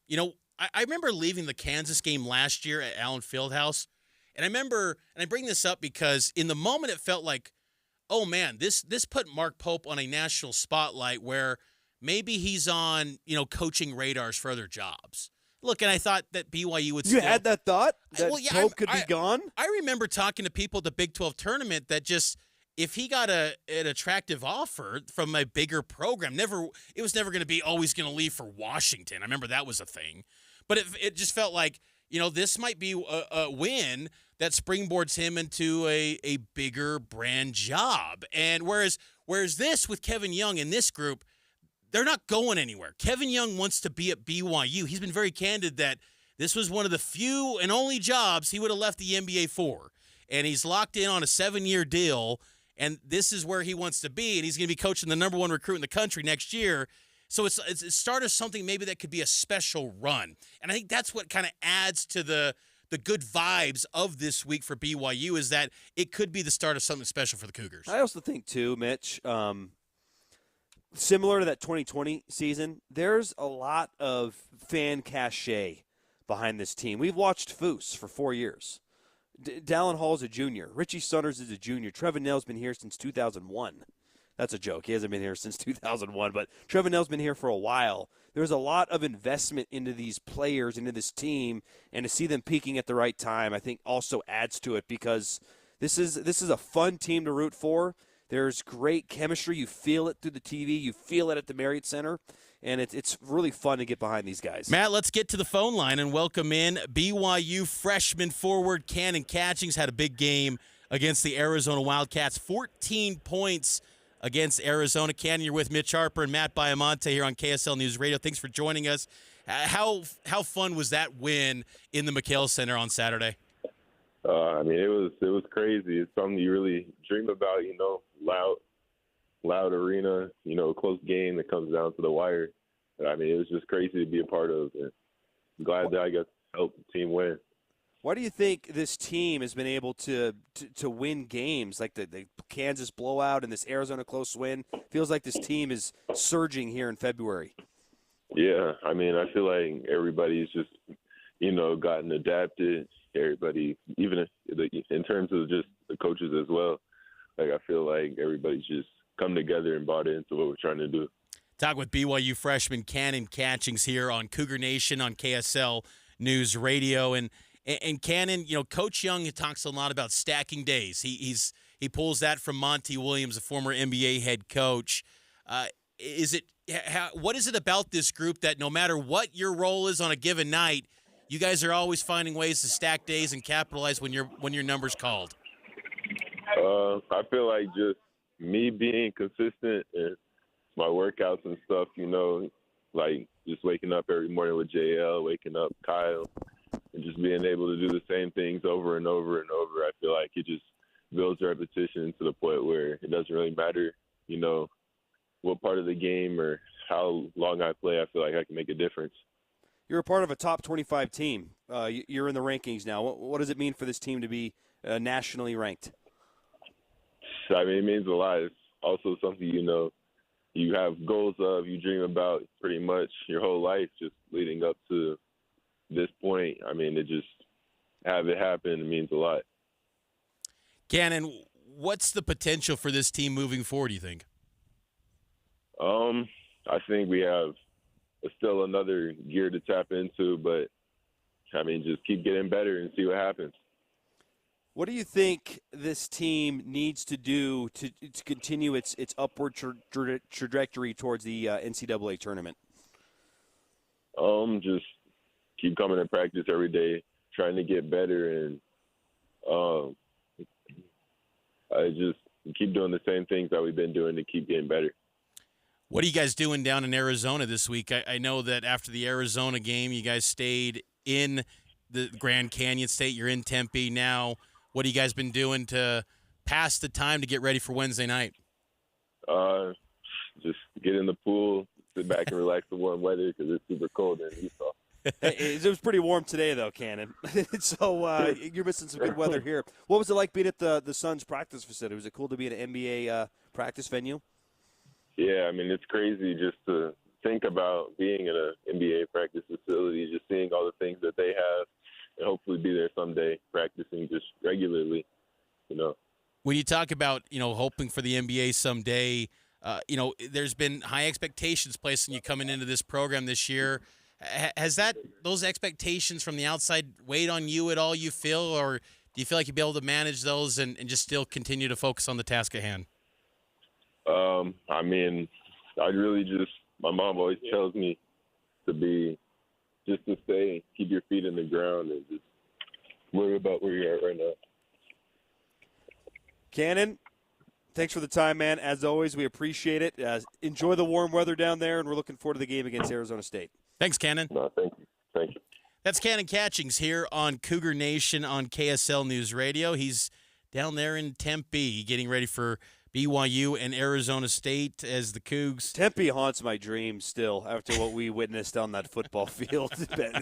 I remember leaving the Kansas game last year at Allen Fieldhouse, and I bring this up because in the moment it felt like, oh, man, this put Mark Pope on a national spotlight where maybe he's on, coaching radars for other jobs. Look, and I thought that BYU would You had that thought? That Pope could be gone? I remember talking to people at the Big 12 tournament that just, if he got an attractive offer from a bigger program, it was never going to be, he's going to leave for Washington. I remember that was a thing. But it just felt like, this might be a win that springboards him into a bigger brand job. And whereas this with Kevin Young in this group, they're not going anywhere. Kevin Young wants to be at BYU. He's been very candid that this was one of the few and only jobs he would have left the NBA for. And he's locked in on a 7-year deal, and this is where he wants to be, and he's going to be coaching the number one recruit in the country next year. So it's the start of something maybe that could be a special run. And I think that's what kind of adds to the good vibes of this week for BYU, is that it could be the start of something special for the Cougars. I also think, too, Mitch, similar to that 2020 season, there's a lot of fan cachet behind this team. We've watched Foose for 4 years. Dallin Hall's a junior. Richie Sutters is a junior. Trevin Nell's been here since 2001. That's a joke. He hasn't been here since 2001, but Trevin Nell's been here for a while. There's a lot of investment into these players, into this team, and to see them peaking at the right time, I think also adds to it, because this is a fun team to root for. There's great chemistry. You feel it through the TV. You feel it at the Marriott Center. And it's really fun to get behind these guys. Matt, let's get to the phone line and welcome in BYU freshman forward Cannon Catchings. Had a big game against the Arizona Wildcats. 14 points against Arizona. Cannon, you're with Mitch Harper and Matt Baiamonte here on KSL News Radio. Thanks for joining us. How fun was that win in the McHale Center on Saturday? It was crazy. It's something you really dream about, loud arena, a close game that comes down to the wire. It was just crazy to be a part of. And I'm glad that I got to help the team win. Why do you think this team has been able to win games like the Kansas blowout and this Arizona close win? Feels like this team is surging here in February. Yeah, I feel like everybody's just, gotten adapted. Everybody, even in terms of just the coaches as well, I feel like everybody's just come together and bought into what we're trying to do. Talk with BYU freshman Cannon Catchings here on Cougar Nation on KSL News Radio. And Cannon, Coach Young talks a lot about stacking days. He pulls that from Monty Williams, a former NBA head coach. What is it about this group that no matter what your role is on a given night, you guys are always finding ways to stack days and capitalize when your number's called? I feel like just me being consistent and my workouts and stuff, like just waking up every morning with JL, waking up Kyle, and just being able to do the same things over and over and over. I feel like it just builds repetition to the point where it doesn't really matter, what part of the game or how long I play. I feel like I can make a difference. You're a part of a top 25 team. You're in the rankings now. What does it mean for this team to be nationally ranked? I mean, it means a lot. It's also something, you have goals of, you dream about pretty much your whole life just leading up to this point. I mean, to just have it happen means a lot. Cannon, what's the potential for this team moving forward, do you think? I think we have still another gear to tap into, but, I mean, just keep getting better and see what happens. What do you think this team needs to do to continue its upward trajectory towards the NCAA tournament? Just keep coming to practice every day, trying to get better, and I just keep doing the same things that we've been doing to keep getting better. What are you guys doing down in Arizona this week? I know that after the Arizona game, you guys stayed in the Grand Canyon State. You're in Tempe now. What have you guys been doing to pass the time to get ready for Wednesday night? Just get in the pool, sit back and relax in warm weather because it's super cold in Utah. It was pretty warm today, though, Cannon. So you're missing some good weather here. What was it like being at the Suns practice facility? Was it cool to be at an NBA practice venue? Yeah, I mean, it's crazy just to think about being in an NBA practice facility, just seeing all the things that they have, and hopefully be there someday practicing just regularly, When you talk about, hoping for the NBA someday, there's been high expectations placed on you coming into this program this year. Has those expectations from the outside weighed on you at all, you feel, or do you feel like you'll be able to manage those and just still continue to focus on the task at hand? I mean, my mom always tells me to stay, keep your feet in the ground and just worry about where you're at right now. Cannon, thanks for the time, man. As always, we appreciate it. Enjoy the warm weather down there, and we're looking forward to the game against Arizona State. Thanks, Cannon. No, thank you. Thank you. That's Cannon Catchings here on Cougar Nation on KSL News Radio. He's down there in Tempe getting ready for BYU and Arizona State as the Cougs. Tempe haunts my dreams still after what we witnessed on that football field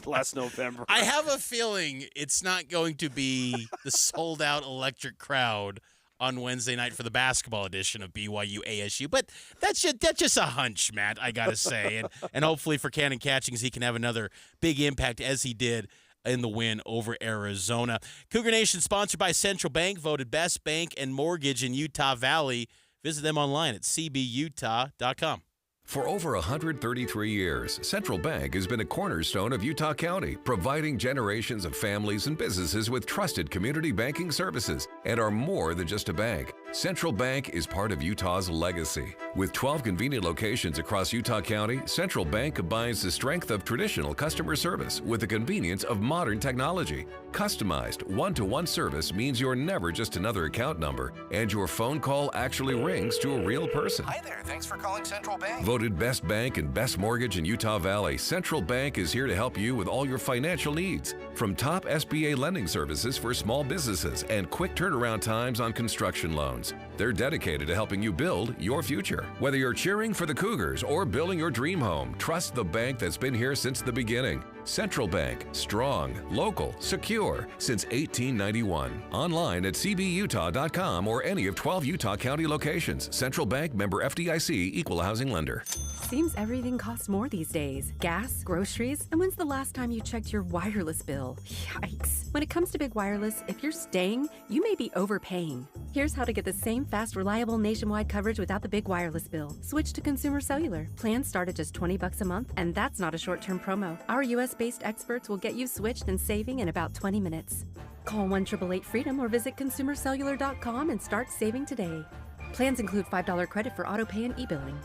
last November. I have a feeling it's not going to be the sold-out electric crowd on Wednesday night for the basketball edition of BYU ASU, but that's just a hunch, Matt, I got to say. And hopefully for Cannon Catchings, he can have another big impact as he did in the win over Arizona. Cougar Nation sponsored by Central Bank, voted best bank and mortgage in Utah Valley. Visit them online at cbutah.com. For over 133 years, Central Bank has been a cornerstone of Utah County, providing generations of families and businesses with trusted community banking services and are more than just a bank. Central Bank is part of Utah's legacy. With 12 convenient locations across Utah County, Central Bank combines the strength of traditional customer service with the convenience of modern technology. Customized one-to-one service means you're never just another account number, and your phone call actually rings to a real person. Hi there, thanks for calling Central Bank. Voted best bank and best mortgage in Utah Valley, Central Bank is here to help you with all your financial needs. From top SBA lending services for small businesses and quick turnaround times on construction loans. They're dedicated to helping you build your future. Whether you're cheering for the Cougars or building your dream home, trust the bank that's been here since the beginning. Central Bank, strong, local, secure, since 1891. Online at cbutah.com or any of 12 Utah County locations. Central Bank, member FDIC, equal housing lender. Seems everything costs more these days. Gas, groceries, and when's the last time you checked your wireless bill? Yikes. When it comes to big wireless, if you're staying, you may be overpaying. Here's how to get the same fast, reliable nationwide coverage without the big wireless bill. Switch to Consumer Cellular. Plans start at just $20 a month, and that's not a short-term promo. Our U.S.-based experts will get you switched and saving in about 20 minutes. Call 1-888-FREEDOM or visit consumercellular.com and start saving today. Plans include $5 credit for auto pay and e-billing.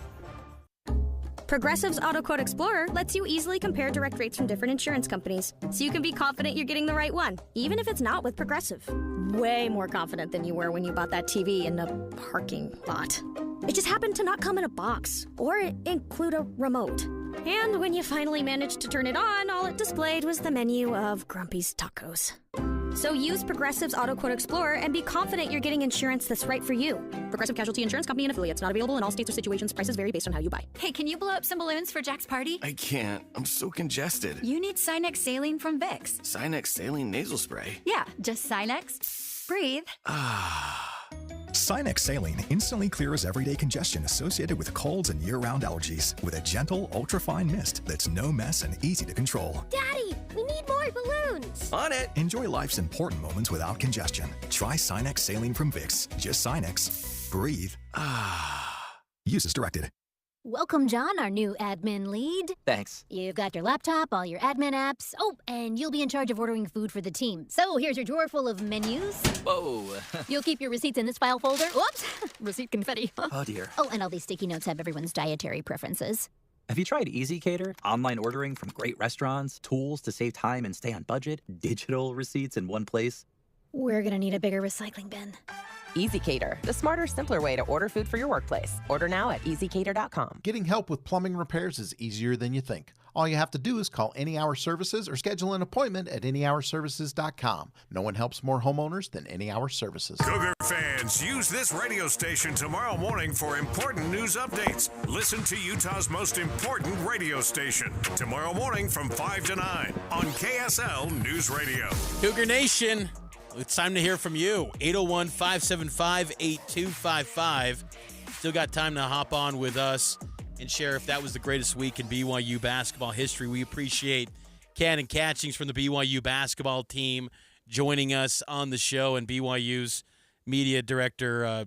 Progressive's Auto Quote Explorer lets you easily compare direct rates from different insurance companies, so you can be confident you're getting the right one, even if it's not with Progressive. Way more confident than you were when you bought that TV in a parking lot. It just happened to not come in a box or include a remote. And when you finally managed to turn it on, all it displayed was the menu of Grumpy's Tacos. So use Progressive's Auto Quote Explorer and be confident you're getting insurance that's right for you. Progressive Casualty Insurance Company and affiliates. Not available in all states or situations. Prices vary based on how you buy. Hey, can you blow up some balloons for Jack's party? I can't. I'm so congested. You need Sinex Saline from Vicks. Sinex Saline Nasal Spray. Yeah, just Sinex. Breathe. Sinex Saline instantly clears everyday congestion associated with colds and year-round allergies with a gentle, ultra-fine mist that's no mess and easy to control. Daddy, we need more balloons. On it. Enjoy life's important moments without congestion. Try Sinex Saline from Vicks. Just Sinex. Breathe. Use as directed. Welcome, John, our new admin lead. Thanks. You've got your laptop, all your admin apps. Oh, and you'll be in charge of ordering food for the team. So here's your drawer full of menus. Whoa. You'll keep your receipts in this file folder. Whoops! Receipt confetti. Oh, dear. Oh, and all these sticky notes have everyone's dietary preferences. Have you tried Easy Cater? Online ordering from great restaurants, tools to save time and stay on budget, digital receipts in one place. We're gonna need a bigger recycling bin. EasyCater, the smarter, simpler way to order food for your workplace. Order now at easycater.com. Getting help with plumbing repairs is easier than you think. All you have to do is call Any Hour Services or schedule an appointment at anyhourservices.com. No one helps more homeowners than Any Hour Services. Cougar fans, use this radio station tomorrow morning for important news updates. Listen to Utah's most important radio station tomorrow morning from 5 to 9 on KSL News Radio. Cougar Nation, it's time to hear from you. 801-575-8255. Still got time to hop on with us and share if that was the greatest week in BYU basketball history. We appreciate Ken and Catchings from the BYU basketball team joining us on the show, and BYU's media director,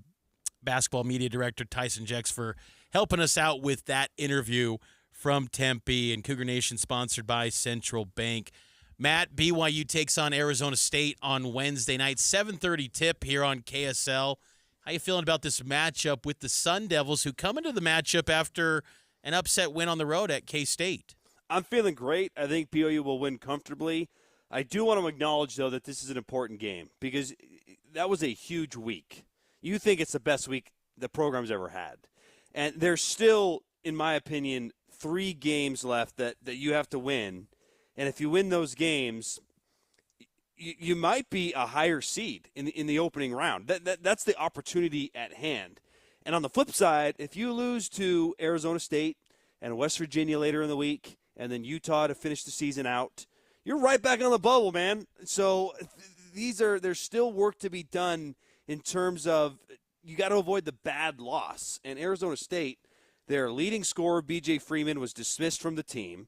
basketball media director Tyson Jex for helping us out with that interview from Tempe, and Cougar Nation sponsored by Central Bank. Matt, BYU takes on Arizona State on Wednesday night, 7:30 tip here on KSL. How you feeling about this matchup with the Sun Devils, who come into the matchup after an upset win on the road at K-State? I'm feeling great. I think BYU will win comfortably. I do want to acknowledge, though, that this is an important game because that was a huge week. You think it's the best week the program's ever had. And there's still, in my opinion, 3 games left that you have to win. And if you win those games, you might be a higher seed in the opening round. That's the opportunity at hand. And on the flip side, if you lose to Arizona State and West Virginia later in the week, and then Utah to finish the season out, you're right back on the bubble, man. So there's still work to be done in terms of you got to avoid the bad loss. And Arizona State, their leading scorer, B.J. Freeman, was dismissed from the team.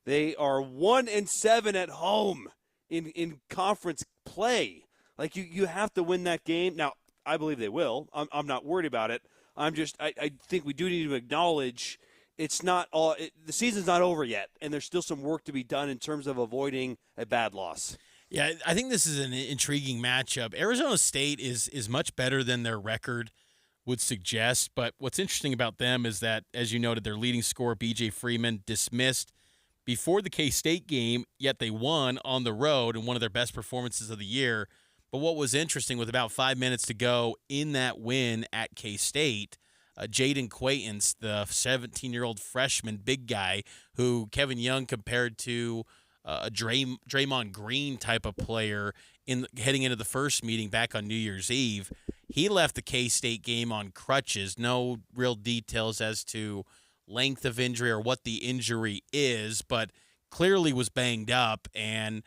They are 1-7 at home in conference play. Like, you have to win that game. Now, I believe they will. I'm not worried about it. I think we do need to acknowledge it's not all. The season's not over yet, and there's still some work to be done in terms of avoiding a bad loss. Yeah, I think this is an intriguing matchup. Arizona State is much better than their record would suggest, but what's interesting about them is that, as you noted, their leading scorer, B.J. Freeman, dismissed before the K-State game, yet they won on the road in one of their best performances of the year. But what was interesting, with about 5 minutes to go in that win at K-State, Jaden Quaintance, the 17-year-old freshman big guy who Kevin Young compared to a Draymond Green type of player heading into the first meeting back on New Year's Eve, he left the K-State game on crutches. No real details as to length of injury or what the injury is, but clearly was banged up and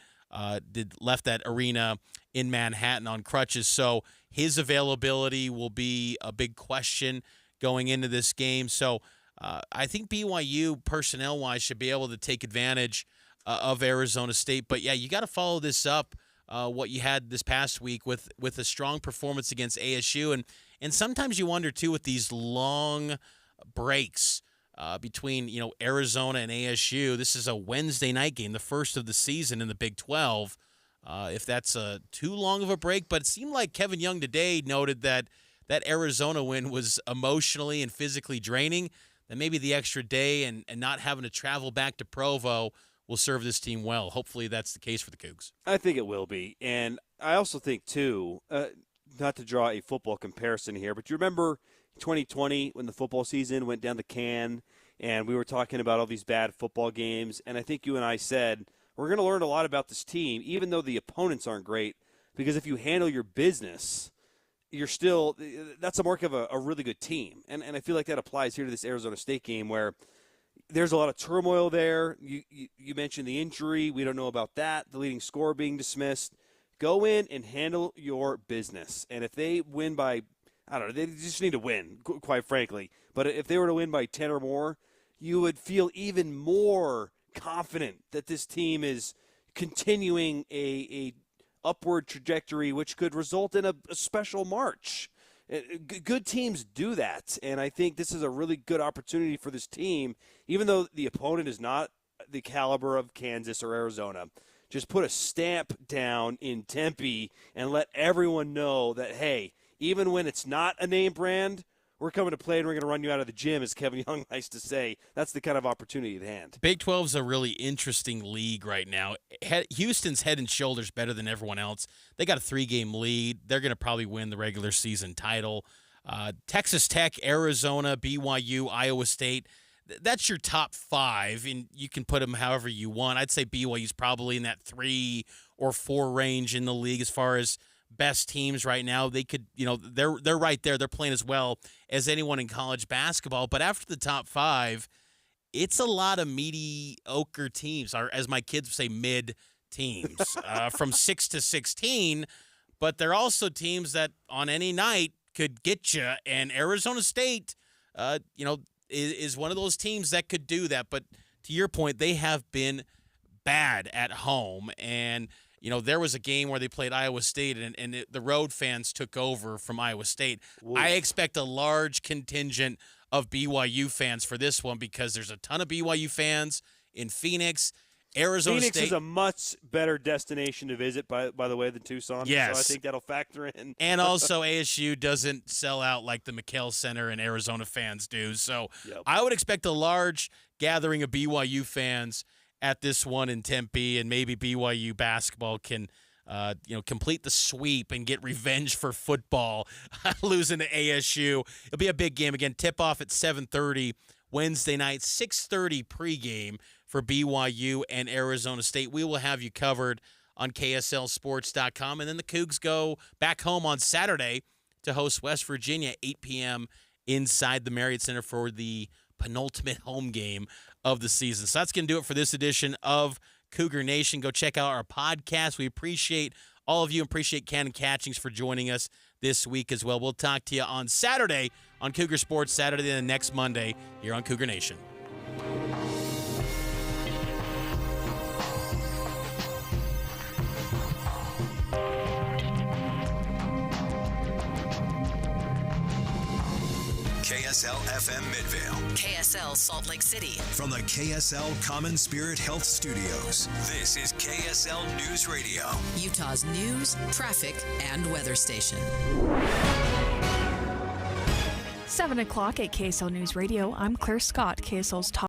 left that arena in Manhattan on crutches. So his availability will be a big question going into this game. So I think BYU, personnel-wise, should be able to take advantage of Arizona State. But, yeah, you got to follow this up, what you had this past week with a strong performance against ASU. And sometimes you wonder, too, with these long breaks between Arizona and ASU. This is a Wednesday night game, the first of the season in the Big 12. If that's too long of a break, but it seemed like Kevin Young today noted that Arizona win was emotionally and physically draining. then maybe the extra day and not having to travel back to Provo will serve this team well. Hopefully that's the case for the Cougs. I think it will be. And I also think, too, not to draw a football comparison here, but you remember 2020 when the football season went down the can and we were talking about all these bad football games, and I think you and I said we're going to learn a lot about this team, even though the opponents aren't great, because if you handle your business, that's a mark of a really good team. And I feel like that applies here to this Arizona State game where there's a lot of turmoil there. You mentioned the injury. We don't know about that. The leading scorer being dismissed. Go in and handle your business. And if they win by, I don't know, they just need to win, quite frankly. But if they were to win by 10 or more, you would feel even more confident that this team is continuing a upward trajectory, which could result in a special March. Good teams do that, and I think this is a really good opportunity for this team, even though the opponent is not the caliber of Kansas or Arizona. Just put a stamp down in Tempe and let everyone know that, hey, even when it's not a name brand, we're coming to play and we're going to run you out of the gym, as Kevin Young likes to say. That's the kind of opportunity at hand. Big 12 is a really interesting league right now. Houston's head and shoulders better than everyone else. They got a 3-game lead. They're going to probably win the regular season title. Texas Tech, Arizona, BYU, Iowa State, that's your top 5, and you can put them however you want. I'd say BYU's probably in that 3 or 4 range in the league as far as best teams right now. They could, they're right there. They're playing as well as anyone in college basketball. But after the top 5, it's a lot of mediocre teams, or as my kids say, mid teams, from 6 to 16. But they're also teams that on any night could get you. And Arizona State, is one of those teams that could do that. But to your point, they have been bad at home. And there was a game where they played Iowa State, and the road fans took over from Iowa State. Ooh. I expect a large contingent of BYU fans for this one because there's a ton of BYU fans in Phoenix. Phoenix is a much better destination to visit, by the way, than Tucson. Yes. So I think that'll factor in. And also ASU doesn't sell out like the McKell Center and Arizona fans do. So I would expect a large gathering of BYU fans at this one in Tempe, and maybe BYU basketball can complete the sweep and get revenge for football losing to ASU. It'll be a big game. Again, tip-off at 7:30 Wednesday night, 6:30 pregame for BYU and Arizona State. We will have you covered on KSLSports.com. And then the Cougs go back home on Saturday to host West Virginia, 8 p.m. inside the Marriott Center for the penultimate home game of the season. So that's going to do it for this edition of Cougar Nation. Go check out our podcast. We appreciate all of you. Appreciate Cannon Catchings for joining us this week as well. We'll talk to you on Saturday on Cougar Sports Saturday and next Monday here on Cougar Nation. KSL FM Midvale. KSL Salt Lake City. From the KSL Common Spirit Health Studios, this is KSL News Radio. Utah's news, traffic, and weather station. 7 o'clock at KSL News Radio. I'm Claire Scott, KSL's top